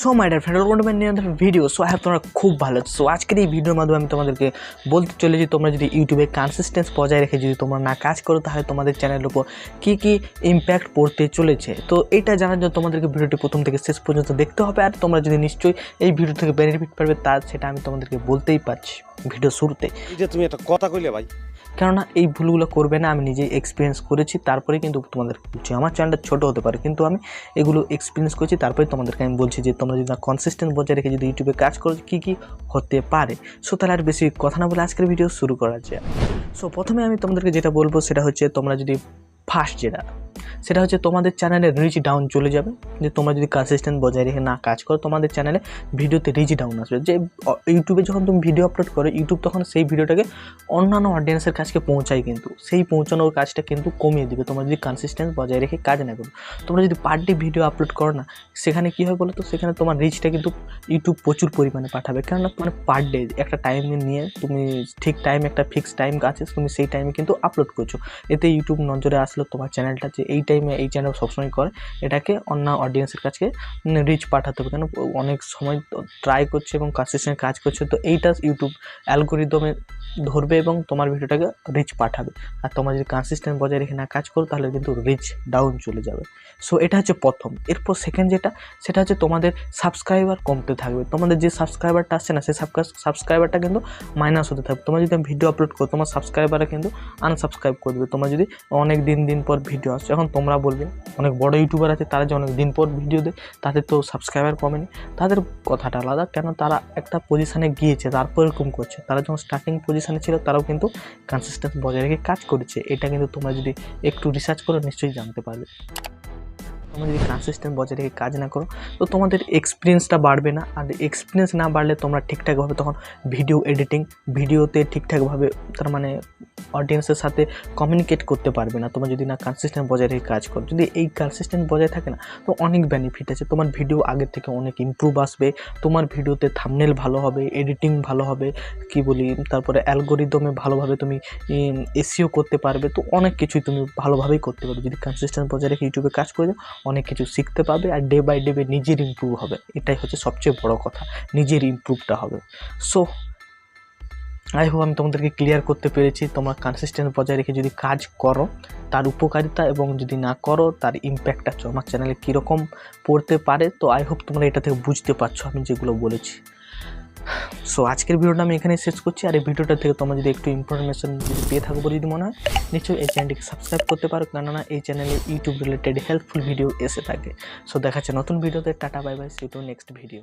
So my dear friend, welcome to my new video. So I have তোমরা খুব ভালো আছো। সো আজকের এই ভিডিওর মাধ্যমে আমি তোমাদেরকে বলতে চলেছি, তোমরা যদি ইউটিউবে কনসিস্টেন্স বজায় রেখে যদি তোমরা না কাজ করো, তাহলে তোমাদের চ্যানেলের উপর কী কী ইম্প্যাক্ট পড়তে চলেছে। তো এটা জানার জন্য তোমাদেরকে ভিডিওটি প্রথম থেকে শেষ পর্যন্ত দেখতে হবে। আর তোমরা যদি নিশ্চয়ই এই ভিডিও থেকে বেনিফিট পাবে, তার সেটা আমি তোমাদেরকে বলতেই পারছি ভিডিও শুরুতে। যে তুমি একটা কথা কইলে ভাই, কেননা এই ভুলগুলো করবে না, আমি নিজেই এক্সপিরিয়েন্স করেছি, তারপরে কিন্তু তোমাদের বলছি। আমার চ্যানেলটা ছোটো হতে পারে, কিন্তু আমি এগুলো এক্সপিরিয়েন্স করেছি, তারপরে তোমাদেরকে আমি বলছি যে তোমরা যদি না কনসিস্টেন্ট বজায় রেখে যদি ইউটিউবে কাজ করো, কী কী হতে পারে। সো তাহলে আর বেশি কথা না বলে আজকের ভিডিও শুরু করা যায়। সো প্রথমে আমি তোমাদেরকে যেটা বলবো সেটা হচ্ছে, তোমরা যদি ফার্স্ট সেটা হচ্ছে তোমাদের চ্যানেলে রিচ ডাউন চলে যাবে। যে তোমরা যদি কনসিস্টেন্ট বজায় রেখে না কাজ করো, তোমাদের চ্যানেলে ভিডিওতে রিচ ডাউন আসবে। যে ইউটিউবে যখন তুমি ভিডিও আপলোড করো, ইউটিউব তখন সেই ভিডিওটাকে অন্যান্য অডিয়েন্সের কাছকে পৌঁছায়, কিন্তু সেই পৌঁছানোর কাজটা কিন্তু কমিয়ে দিবে তোমরা যদি কনসিস্টেন্ট বজায় রেখে কাজ না করো। তোমরা যদি পার ডে ভিডিও আপলোড করো না, সেখানে কী হয় বলো তো, সেখানে তোমার রিচটা কিন্তু ইউটিউব প্রচুর পরিমাণে পাঠাবে। কেননা মানে পার ডে একটা টাইম নিয়ে তুমি ঠিক টাইম, একটা ফিক্সড টাইম আছে, তুমি সেই টাইমে কিন্তু আপলোড করছো। এতে ইউটিউব নজরে আসলো তোমার চ্যানেলটা, যে এই টাইমে এই চ্যানেল সবসময় করে, এটাকে অন্য অডিয়েন্সের কাছে রিচ পাঠাতে হবে। কেন অনেক সময় ট্রাই করছে এবং কনসিস্টেন্ট কাজ করছে, তো এইটা ইউটিউব অ্যালগোরিদমে ধরবে এবং তোমার ভিডিওটাকে রিচ পাঠাবে। আর তোমরা যদি কনসিস্টেন্ট বজায় রেখে না কাজ করো, তাহলে কিন্তু রিচ ডাউন চলে যাবে। সো এটা হচ্ছে প্রথম। এরপর সেকেন্ড সেটা হচ্ছে তোমাদের সাবস্ক্রাইবার কমতে থাকবে। তোমাদের যে সাবস্ক্রাইবারটা আসছে না, সেই সাবস্ক্রাইবারটা কিন্তু মাইনাস হতে থাকবে। তোমরা যদি ভিডিও আপলোড করো, তোমার সাবস্ক্রাইবাররা কিন্তু আনসাবস্ক্রাইব করে দেবে। তোমরা যদি অনেক দিন পর ভিডিও আসছে, এখন তোমরা বলবে অনেক বড় ইউটিউবার আছে, তারা যে অনেক দিন পর ভিডিও দেয়, তাদের তো সাবস্ক্রাইবার কমেনি। তাদের কথাটা আলাদা, কেন তারা একটা পজিশানে গিয়েছে, তারপর এরকম করছে। তারা যখন স্টার্টিং পজিশানে ছিল, তারাও কিন্তু কনসিস্টেন্স বজায় রেখে কাজ করেছে। এটা কিন্তু তোমরা যদি একটু রিসার্চ করো, নিশ্চয়ই জানতে পারবে। তোমরা যদি কনসিস্টেন্ট বজায় রেখে কাজ না করো, তো তোমাদের এক্সপিরিয়েন্সটা বাড়বে না। আর এক্সপিরিয়েন্স না বাড়লে তোমরা ঠিকঠাকভাবে তখন ভিডিও এডিটিং, ভিডিওতে ঠিকঠাকভাবে তার মানে অডিয়েন্সের সাথে কমিউনিকেট করতে পারবে না, তোমরা যদি না কনসিস্টেন্ট বজায় রেখে কাজ করো। যদি এই কনসিস্টেন্ট বজায় থাকে না, তো অনেক বেনিফিট আছে। তোমার ভিডিও আগের থেকে অনেক ইমপ্রুভ আসবে, তোমার ভিডিওতে থাম্বনেল ভালো হবে, এডিটিং ভালো হবে, কি বলি, তারপরে অ্যালগোরিদমে ভালোভাবে তুমি এসইও করতে পারবে। তো অনেক কিছুই তুমি ভালোভাবেই করতে পারবে যদি কনসিস্টেন্ট বজায় রেখে ইউটিউবে কাজ করে যাও। অনেক কিছু শিখতে পাবে, আর ডে বাই ডে নিজের ইমপ্রুভ হবে। এটাই হচ্ছে সবচেয়ে বড় কথা, নিজের ইমপ্রুভটা হবে। সো আই হোপ আমি তোমাদেরকে ক্লিয়ার করতে পেরেছি। তোমরা কনসিস্টেন্ট বজায় রেখে যদি কাজ করো, তার উপকারিতা, এবং যদি না করো, তার ইম্প্যাক্টটা আমার চ্যানেলে কীরকম পড়তে পারে। তো আই হোপ তোমরা এটা থেকে বুঝতে পারছো আমি যেগুলো বলেছি। সো আজকের ভিডিওটা আমি এখানে শেষ করছি। আর এই ভিডিওটা থেকে তোমরা যদি একটু ইনফরমেশন যদি পেয়ে থাকো বলে যদি মনে হয়, নিশ্চয়ই এই চ্যানেলটিকে সাবস্ক্রাইব করতে পারো, কেননা এই চ্যানেলে ইউটিউব রিলেটেড হেল্পফুল ভিডিও এসে থাকে। সো দেখা যাচ্ছে নতুন ভিডিওতে। Tata, bye bye, see you to next video.